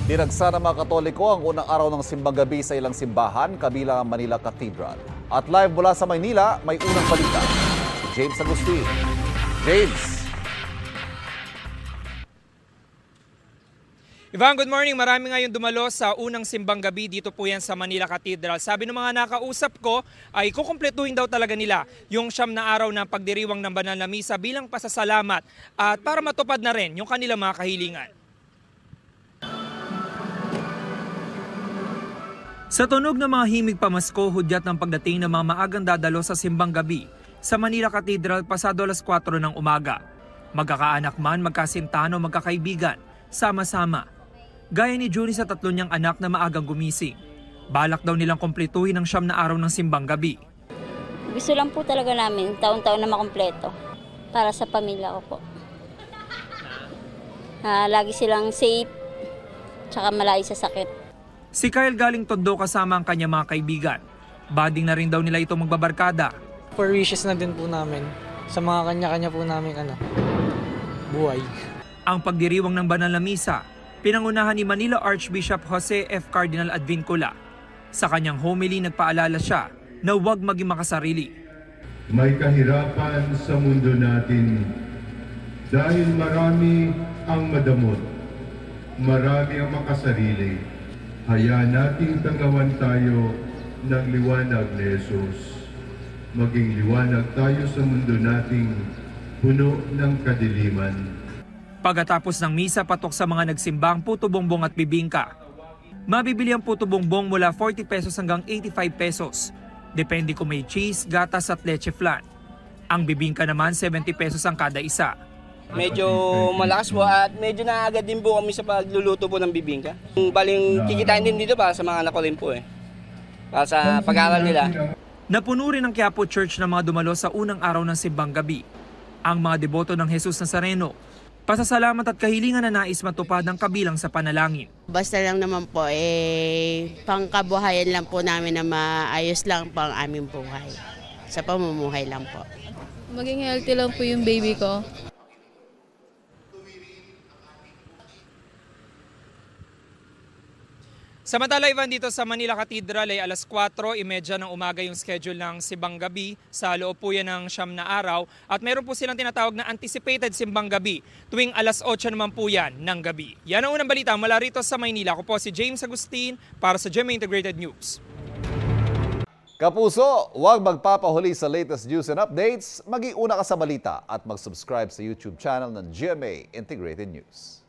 Dinagsa ng mga Katoliko ang unang araw ng simbang gabi sa ilang simbahan, kabilang ang Manila Cathedral. At live mula sa Maynila, may unang balita. Si James Agustin. James! Ivan, good morning. Marami ngayon dumalo sa unang simbang gabi dito po yan sa Manila Cathedral. Sabi ng mga nakausap ko ay kukumpletuhin daw talaga nila yung 9 na araw ng pagdiriwang ng banal na misa bilang pasasalamat at para matupad na rin yung kanilang mga kahilingan. Sa tunog ng mga himig pamasko, hudyat ng pagdating ng mga maagang dadalo sa simbang gabi sa Manila Cathedral pasado alas 4 ng umaga. Magkakaanak man, magkasintahan o magkakaibigan, sama-sama. Gaya ni Junie sa 3 niyang anak na maagang gumising. Balak daw nilang kumpletuhin ang 9 na araw ng simbang gabi. Gusto lang po talaga namin taon-taon na makumpleto para sa pamilya ko po. Lagi silang safe, tsaka malayo sa sakit. Si Kyle galing Tondo kasama ang kanyang mga kaibigan. Bading na rin daw nila ito magbabarkada. For wishes na din po namin sa mga kanya-kanya po namin buhay. Ang pagdiriwang ng banal na misa, pinangunahan ni Manila Archbishop Jose F. Cardinal Advincula. Sa kanyang homily, nagpaalala siya na huwag maging makasarili. May kahirapan sa mundo natin dahil marami ang madamot, marami ang makasarili. Hayaan nating tangawan tayo ng liwanag ni Jesus. Maging liwanag tayo sa mundo nating puno ng kadiliman. Pagkatapos ng misa, patok sa mga nagsimbang puto bongbong at bibingka. Mabibili ang puto bongbong mula 40 pesos hanggang 85 pesos. Depende kung may cheese, gatas at leche flan. Ang bibingka naman 70 pesos ang kada isa. Medyo malakas po at medyo naagad din po kami sa pagluluto po ng bibingka. Baling kikitain din dito para sa mga anak ko rin po para sa pag-aaral nila. Napuno rin ang Quiapo Church ng mga dumalo sa unang araw ng simbang gabi. Ang mga deboto ng Jesus Nazareno, pasasalamat at kahilingan na nais matupad ang kabilang sa panalangin. Basta lang naman po, pangkabuhayan lang po namin na maayos lang pang aming buhay. Sa pamumuhay lang po. Maging healthy lang po yung baby ko. Samantala, Ivan, dito sa Manila Cathedral ay alas 4:30 ng umaga yung schedule ng simbang gabi. Sa loob po yan ng 9 na araw. At meron po silang tinatawag na anticipated simbang gabi. Tuwing alas 8 naman po yan ng gabi. Yan ang unang balita mula rito sa Maynila. Ako po si James Agustin para sa GMA Integrated News. Kapuso, huwag magpapahuli sa latest news and updates. Mag-iuna ka sa balita at mag-subscribe sa YouTube channel ng GMA Integrated News.